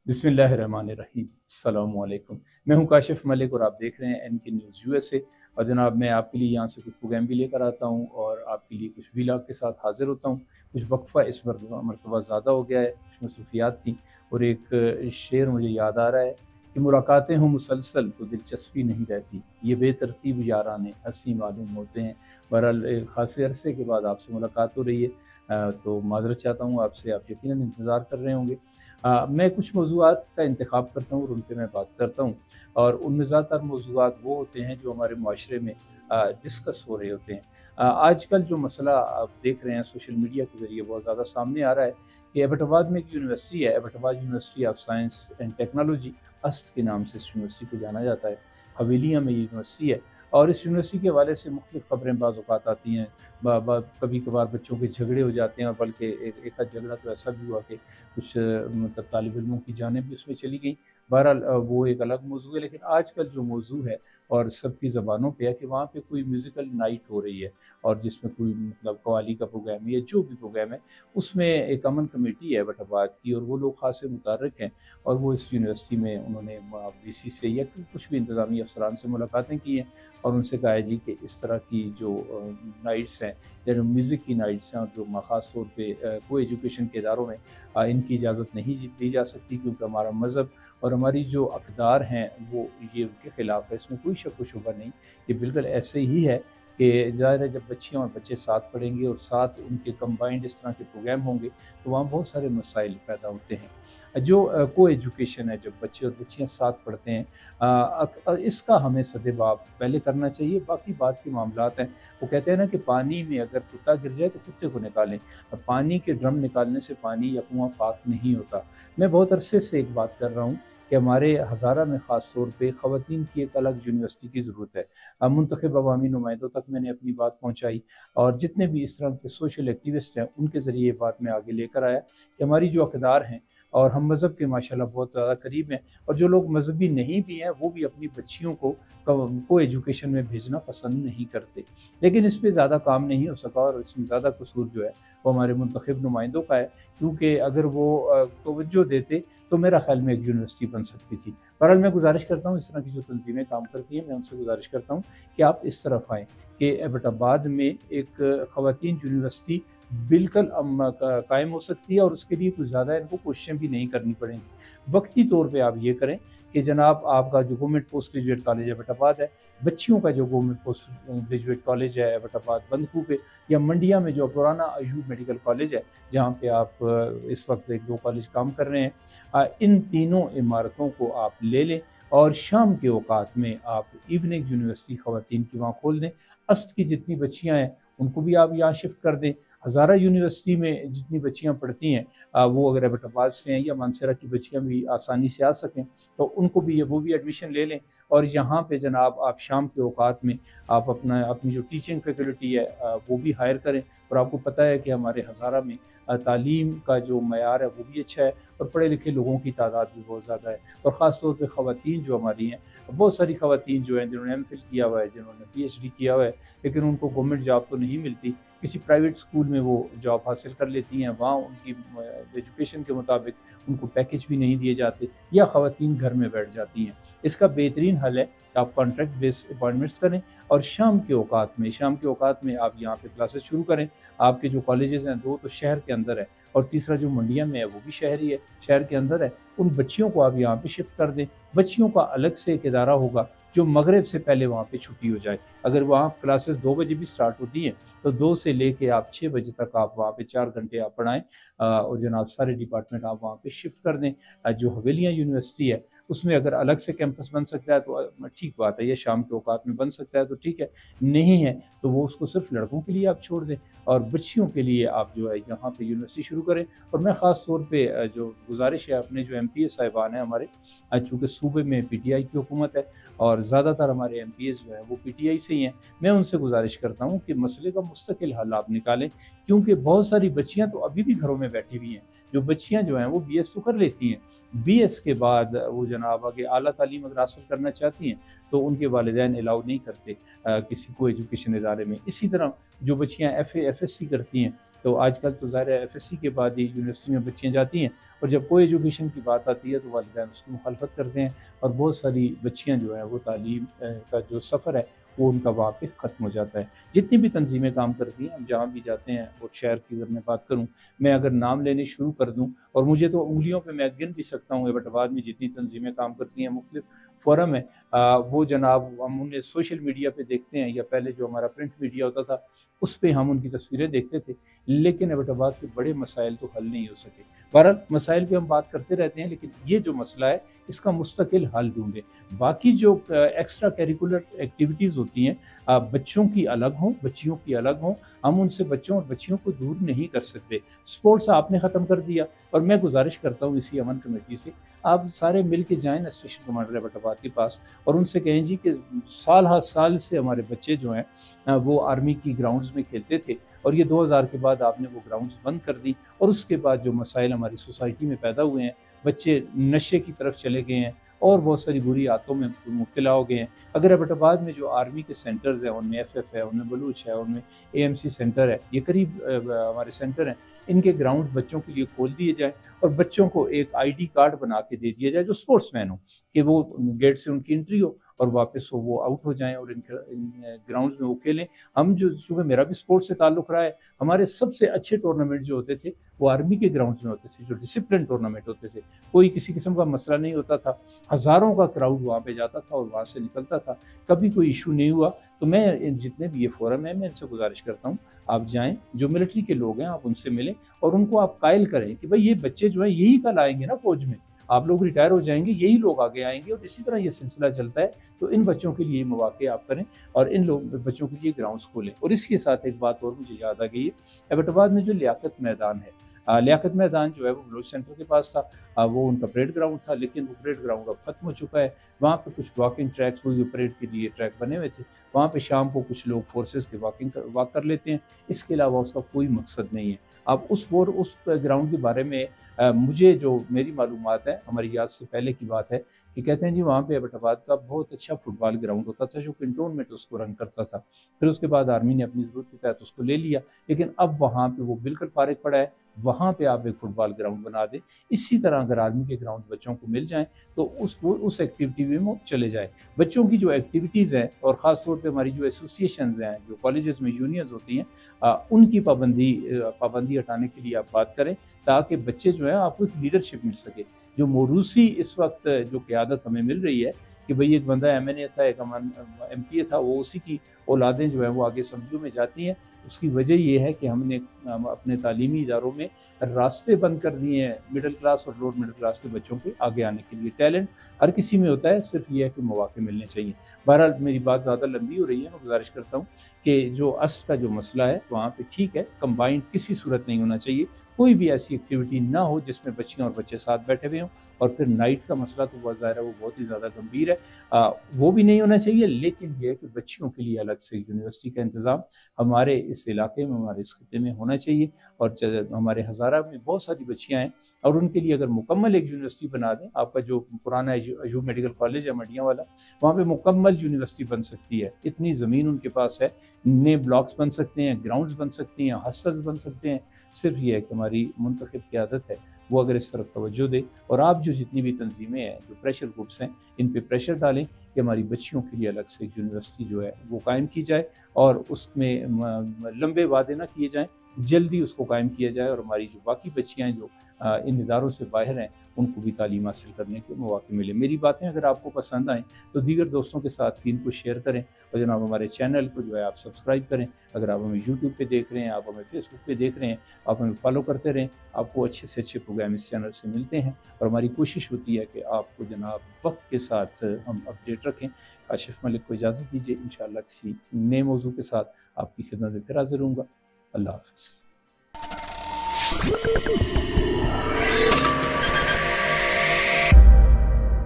बिस्मिल्लाहिर्रहमानिर्रहीम। अस्सलामु अलैकुम। मैं हूं काशिफ मलिक और आप देख रहे हैं एन के न्यूज़ यूएसए। और जनाब, मैं आपके लिए यहाँ से कुछ प्रोग्राम भी लेकर आता हूं और आपके लिए कुछ व्लॉग के साथ हाजिर होता हूं। कुछ वक्फ़ा इस मरतबा ज़्यादा हो गया है, कुछ मसरूफियात थी। और एक शेर मुझे याद आ रहा है कि मुलाकातें हों मुसलसल तो दिलचस्पी नहीं रहती, ये बेतरतीब याराने हंसी मालूम होते हैं। बहरहाल एक खासे अरसे के बाद आपसे मुलाकात हो रही है, तो माज़रत चाहता हूँ आपसे। आप यकीनन इंतज़ार कर रहे होंगे। मैं कुछ मौज़ूआत का इंतख़ाब करता हूँ और उन पे मैं बात करता हूँ। और उनमें ज़्यादातर मौज़ूआत वो होते हैं जो हमारे मुआशरे में डिस्कस हो रहे होते हैं। आजकल जो मसला आप देख रहे हैं सोशल मीडिया के ज़रिए बहुत ज़्यादा सामने आ रहा है कि एबटाबाद में एक यूनिवर्सिटी है, Abbottabad university of science and technology, अस्ट के नाम से इस यूनिवर्सिटी को जाना जाता है। हवेलियाँ में ये यूनिवर्सिटी है और इस यूनिवर्सिटी के हवाले से मुख्तलिफ़ खबरें बाज़ औक़ात आती हैं। कभी कभार बच्चों के झगड़े हो जाते हैं, और बल्कि एक आध झगड़ा तो ऐसा भी हुआ कि कुछ मतलब तालिब इल्मों की जानें भी उसमें चली गई। बहरहाल वो एक अलग मौज़ू है, लेकिन आजकल जो मौज़ू है और सबकी ज़बानों पे है कि वहाँ पे कोई म्यूज़िकल नाइट हो रही है, और जिसमें कोई मतलब कव्वाली का प्रोग्राम या जो भी प्रोग्राम है, उसमें एक अमन कमेटी है एबटाबाद की और वो लोग ख़ासे मुतहर्रिक हैं। और वो इस यूनिवर्सिटी में उन्होंने वीसी से या कुछ भी इंतज़ामी अफसरान से मुलाकातें की हैं और उनसे कहा है जी कि इस तरह की जो नाइट्स हैं या जो म्यूज़िक की नाइट्स हैं, और जो ख़ास तौर पे को एजुकेशन के इदारों में इनकी इजाज़त नहीं दी जा सकती, क्योंकि हमारा मज़हब और हमारी जो अक़दार हैं वो ये उनके ख़िलाफ़ है। इसमें कोई शक व शुबा नहीं, ये बिल्कुल ऐसे ही है कि ज़ाहिर है जब बच्चियाँ और बच्चे साथ पढ़ेंगे और साथ उनके कंबाइंड इस तरह के प्रोग्राम होंगे, तो वहाँ बहुत सारे मसाइल पैदा होते हैं। जो को एजुकेशन है, जब बच्चे और बच्चियाँ साथ पढ़ते हैं, इसका हमें सद्भाव पहले करना चाहिए। बाकी बात के मामलात हैं, वो कहते हैं ना कि पानी में अगर कुत्ता गिर जाए तो कुत्ते को निकालें। अब पानी के ड्रम निकालने से पानी या कुआँ पाक नहीं होता। मैं बहुत अरसे से एक बात कर रहा हूँ कि हमारे हज़ारा में ख़ास तौर पे ख़वातीन की एक अलग यूनिवर्सिटी की ज़रूरत है। मुंतखब अवामी नुमाइंदों तक मैंने अपनी बात पहुँचाई, और जितने भी इस तरह के सोशल एक्टिविस्ट हैं उनके ज़रिए ये बात मैं आगे लेकर आया कि हमारी जो अक़दार हैं और हम मज़हब के माशाल्लाह बहुत ज़्यादा करीब हैं, और जो लोग मज़हबी नहीं भी हैं वो भी अपनी बच्चियों को एजुकेशन में भेजना पसंद नहीं करते। लेकिन इस पे ज़्यादा काम नहीं हो सका, और इसमें ज़्यादा कसूर जो है वो हमारे मुंतखब नुमाइंदों का है, क्योंकि अगर वो तवज्जो देते तो मेरा ख़्याल में एक यूनिवर्सिटी बन सकती थी। बहरहाल मैं गुज़ारिश करता हूँ, इस तरह की जो तंज़ीमें काम करती हैं, मैं उनसे गुज़ारिश करता हूँ कि आप इस तरफ आएँ कि एबटाबाद में एक ख़वातीन यूनिवर्सिटी बिल्कुल कायम हो सकती है, और उसके लिए कुछ ज़्यादा इनको कोशिशें भी नहीं करनी पड़ेंगी। वक्ती तौर पे आप ये करें कि जनाब, आपका जो government post graduate college Abbottabad है, बच्चियों का जो गवर्नमेंट पोस्ट ग्रेजुएट कॉलेज है एबटाबाद बंदखू पे, या मंडिया में जो पुराना अयूब मेडिकल कॉलेज है जहाँ पे आप इस वक्त 1-2 कॉलेज काम कर रहे हैं, इन तीनों इमारतों को आप ले लें और शाम के औकात में आप इवनिंग यूनिवर्सिटी ख़वातीन की वहाँ खोल दें। अस्ट की जितनी बच्चियाँ हैं उनको भी आप यहाँ शिफ्ट कर दें। हज़ारा यूनिवर्सिटी में जितनी बच्चियाँ पढ़ती हैं, वो अगर एबटाबाद से हैं या मानसरा की बच्चियाँ भी आसानी से आ सकें तो उनको भी वो भी एडमिशन ले लें। और यहाँ पे जनाब आप शाम के औकात में आप अपनी जो टीचिंग फैकल्टी है वो भी हायर करें। और आपको पता है कि हमारे हज़ारा में तालीम का जो मयार है वो भी अच्छा है, और पढ़े लिखे लोगों की तादाद भी बहुत ज़्यादा है। और ख़ास तौर पे ख़वातीन जो हमारी हैं, बहुत सारी ख़वातीन जो हैं जिन्होंने एमफ़िल किया हुआ है, जिन्होंने पीएचडी किया हुआ है, लेकिन उनको गवर्नमेंट जॉब तो नहीं मिलती। किसी प्राइवेट स्कूल में वो जॉब हासिल कर लेती हैं, वहाँ उनकी एजुकेशन के मुताबिक उनको पैकेज भी नहीं दिए जाते, या ख़वातीन घर में बैठ जाती हैं। इसका बेहतरीन हल है कि आप कॉन्ट्रैक्ट बेस अपॉइंटमेंट्स करें, और शाम के औकात में आप यहाँ पे क्लासेस शुरू करें। आपके जो कॉलेजेस हैं 2 तो शहर के अंदर है, और तीसरा जो मंडिया में है वो भी शहरी है, शहर के अंदर है। उन बच्चियों को आप यहाँ पे शिफ्ट कर दें। बच्चियों का अलग से एक इदारा होगा जो मगरिब से पहले वहाँ पे छुट्टी हो जाए। अगर वहाँ क्लासेस 2 बजे भी स्टार्ट होती हैं तो 2 से लेके आप 6 बजे तक आप वहाँ पे 4 घंटे आप पढ़ाएँ, और जनाब सारे डिपार्टमेंट आप वहाँ पे शिफ्ट कर दें। जो हवेलियाँ यूनिवर्सिटी है उसमें अगर अलग से कैंपस बन सकता है तो ठीक बात है, ये शाम के औकात में बन सकता है तो ठीक है, नहीं है तो वो उसको सिर्फ लड़कों के लिए आप छोड़ दें, और बच्चियों के लिए आप जो है यहाँ पे यूनिवर्सिटी शुरू करें। और मैं ख़ास तौर पे जो गुजारिश है अपने जो एमपीए साहिबान हैं हमारे, चूँकि सूबे में पीटीआई की हुकूमत है और ज़्यादातर हमारे एमपीएस जो हैं वो पीटीआई से ही हैं, मैं उनसे गुजारिश करता हूँ कि मसले का मुस्तकिल हल आप निकालें, क्योंकि बहुत सारी बच्चियाँ तो अभी भी घरों में बैठी हुई हैं। जो बच्चियाँ जो हैं वो बीएस तो कर लेती हैं, बीएस के बाद वो जनाब आगे आला तालीम अगर हासिल करना चाहती हैं तो उनके वालिदैन अलाउ नहीं करते किसी को एजुकेशन इदारे में। इसी तरह जो बच्चियाँ एफए एफएससी करती हैं تو آج کل تو ظاہر ہے FSC کے بعد ہی یونیورسٹی میں بچیاں جاتی ہیں، اور جب کو ایجوکیشن کی بات آتی ہے تو والدین اس کی مخالفت کرتے ہیں، اور بہت ساری بچیاں جو ہیں وہ تعلیم کا جو سفر ہے وہ ان کا وہاں پہ ختم ہو جاتا ہے۔ جتنی بھی تنظیمیں کام کرتی ہیں، ہم جہاں بھی جاتے ہیں، اور شہر کی اگر میں بات کروں، میں اگر نام لینے شروع کر دوں، اور مجھے تو انگلیوں پہ میں گن بھی سکتا ہوں ایبٹ آباد میں جتنی تنظیمیں کام کرتی ہیں، مختلف فورم ہے، وہ جناب ہم انہیں سوشل میڈیا پہ دیکھتے ہیں، یا پہلے جو ہمارا پرنٹ میڈیا ہوتا تھا اس پہ ہم ان کی تصویریں دیکھتے تھے، لیکن ایبٹ آباد کے بڑے مسائل تو حل نہیں ہو سکے۔ بہرحال مسائل پہ ہم بات کرتے رہتے ہیں، لیکن یہ جو مسئلہ ہے اس کا مستقل حل ڈھونڈیں۔ باقی جو ایکسٹرا کیریکولر ایکٹیویٹیز ہوتی ہیں، بچوں کی الگ ہوں، بچیوں کی الگ ہوں، ہم ان سے بچوں اور بچیوں کو دور نہیں کر سکتے۔ سپورٹس آپ نے ختم کر دیا، اور میں گزارش کرتا ہوں اسی امن کمیٹی سے، آپ سارے مل کے جائیں نا اسٹیشن کمانڈر ایبٹ آباد کے پاس، اور ان سے کہیں جی کہ سال ہر سال سے ہمارے بچے جو ہیں وہ آرمی کی گراؤنڈز میں کھیلتے تھے، اور یہ 2000 کے بعد آپ نے وہ گراؤنڈز بند کر دی، اور اس کے بعد جو مسائل ہماری سوسائٹی میں پیدا ہوئے ہیں، بچے نشے کی طرف چلے گئے ہیں اور بہت ساری بری عادتوں میں مبتلا ہو گئے ہیں۔ اگر ایبٹ آباد میں جو آرمی کے سینٹرز ہیں، ان میں FF ہے، ان میں بلوچ ہے، ان میں AMC سینٹر ہے، یہ قریب ہمارے سینٹر ہیں، ان کے گراؤنڈ بچوں کے لیے کھول دیے جائیں، اور بچوں کو ایک ID کارڈ بنا کے دے دیا جائے جو سپورٹس مین ہو، کہ وہ گیٹ سے ان کی انٹری ہو اور واپس وہ آؤٹ ہو جائیں، اور ان گراؤنڈز میں وہ کھیلیں۔ ہم جو چونکہ میرا بھی سپورٹس سے تعلق رہا ہے، ہمارے سب سے اچھے ٹورنامنٹ جو ہوتے تھے وہ آرمی کے گراؤنڈز میں ہوتے تھے، جو ڈسپلن ٹورنامنٹ ہوتے تھے، کوئی کسی قسم کا مسئلہ نہیں ہوتا تھا، ہزاروں کا کراؤڈ وہاں پہ جاتا تھا اور وہاں سے نکلتا تھا، کبھی کوئی ایشو نہیں ہوا۔ تو میں جتنے بھی یہ فورم ہیں، میں ان سے گزارش کرتا ہوں آپ جائیں، جو ملٹری کے لوگ ہیں آپ ان سے ملیں، اور ان کو آپ قائل کریں کہ بھائی یہ بچے جو ہیں یہی کل آئیں گے نا فوج میں، آپ لوگ ریٹائر ہو جائیں گے، یہی لوگ آگے آئیں گے، اور اسی طرح یہ سلسلہ چلتا ہے، تو ان بچوں کے لیے مواقع آپ کریں، اور ان لوگ بچوں کے لیے گراؤنڈز کھولیں۔ اور اس کے ساتھ ایک بات اور مجھے یاد آ گئی ہے، ایبٹ آباد میں جو لیاقت میدان ہے، لیاقت میدان جو ہے وہ بلوچ سینٹر کے پاس تھا، وہ ان کا پریڈ گراؤنڈ تھا، لیکن وہ پریڈ گراؤنڈ اب ختم ہو چکا ہے۔ وہاں پہ کچھ واکنگ ٹریکس ہوئی، پریڈ کے لیے ٹریک بنے ہوئے تھے، وہاں پہ شام کو کچھ لوگ فورسز کے واک کر لیتے ہیں، اس کے علاوہ اس کا کوئی مقصد نہیں ہے۔ اب اس گراؤنڈ کے بارے میں مجھے جو میری معلومات ہے، ہماری یاد سے پہلے کی بات ہے، کہ کہتے ہیں جی وہاں پہ ایبٹ آباد کا بہت اچھا فٹ بال گراؤنڈ ہوتا تھا جو کنٹونمنٹ اس کو رن کرتا تھا، پھر اس کے بعد آرمی نے اپنی ضرورت کے تحت اس کو لے لیا، لیکن اب وہاں پہ وہ بالکل فارغ پڑا ہے، وہاں پہ آپ ایک فٹ بال گراؤنڈ بنا دیں۔ اسی طرح اگر آرمی کے گراؤنڈ بچوں کو مل جائیں تو اس ایکٹیویٹی میں وہ چلے جائیں۔ بچوں کی جو ایکٹیویٹیز ہیں، اور خاص طور پہ ہماری جو ایسوسیشنز ہیں، جو کالجز میں یونینز ہوتی ہیں، ان کی پابندی ہٹانے کے لیے آپ بات کریں، تاکہ بچے جو ہیں آپ کو ایک لیڈرشپ مل سکے۔ جو موروثی اس وقت جو قیادت ہمیں مل رہی ہے کہ بھئی ایک بندہ MNA تھا، ایک MPA تھا، وہ اسی کی اولادیں جو ہیں وہ آگے اسمبلیوں میں جاتی ہیں، اس کی وجہ یہ ہے کہ ہم نے اپنے تعلیمی اداروں میں راستے بند کر دیے ہیں مڈل کلاس اور لوور مڈل کلاس کے بچوں کے آگے آنے کے لیے۔ ٹیلنٹ ہر کسی میں ہوتا ہے، صرف یہ ہے کہ مواقع ملنے چاہیے۔ بہرحال میری بات زیادہ لمبی ہو رہی ہے، میں گزارش کرتا ہوں کہ جو اسٹ کا جو مسئلہ ہے وہاں پہ ٹھیک ہے، کمبائنڈ کسی صورت نہیں ہونا چاہیے، کوئی بھی ایسی ایکٹیویٹی نہ ہو جس میں بچیاں اور بچے ساتھ بیٹھے ہوئے ہوں، اور پھر نائٹ کا مسئلہ تو بہت ظاہر ہے وہ بہت ہی زیادہ گمبھیر ہے، وہ بھی نہیں ہونا چاہیے، لیکن یہ ہے کہ بچیوں کے لیے الگ سے یونیورسٹی کا انتظام ہمارے اس علاقے میں، ہمارے اس خطے میں ہونا چاہیے، اور ہمارے ہزارہ میں بہت ساری بچیاں ہیں، اور ان کے لیے اگر مکمل ایک یونیورسٹی بنا دیں، آپ کا جو پرانا ایجوب میڈیکل کالج ہے مڈیاں والا، وہاں پہ مکمل یونیورسٹی بن سکتی ہے، اتنی زمین ان کے پاس ہے، نئے بلاکس بن سکتے ہیں، گراؤنڈز بن سکتے ہیں، ہاسٹلز بن سکتے ہیں، صرف یہ ہے کہ ہماری منتخب قیادت ہے وہ اگر اس طرف توجہ دے، اور آپ جو جتنی بھی تنظیمیں ہیں، جو پریشر گروپس ہیں، ان پہ پریشر ڈالیں کہ ہماری بچیوں کے لیے الگ سے ایک یونیورسٹی جو ہے وہ قائم کی جائے، اور اس میں لمبے وعدے نہ کیے جائیں، جلدی اس کو قائم کیا جائے، اور ہماری جو باقی بچیاں ہیں جو ان اداروں سے باہر ہیں، ان کو بھی تعلیم حاصل کرنے کے مواقع ملے۔ میری باتیں اگر آپ کو پسند آئیں تو دیگر دوستوں کے ساتھ بھی ان کو شیئر کریں، اور جناب ہمارے چینل کو جو ہے آپ سبسکرائب کریں۔ اگر آپ ہمیں YouTube پہ دیکھ رہے ہیں، آپ ہمیں فیس بک پہ دیکھ رہے ہیں، آپ ہمیں فالو کرتے رہیں، آپ کو اچھے سے اچھے پروگرام اس چینل سے ملتے ہیں، اور ہماری کوشش ہوتی ہے کہ آپ کو جناب وقت کے ساتھ ہم اپڈیٹ رکھیں۔ کاشف ملک کو اجازت دیجیے، انشاءاللہ کسی نئے موضوع کے ساتھ آپ کی خدمت میں پھر حاضر ہوں گا۔ اللہ حافظ۔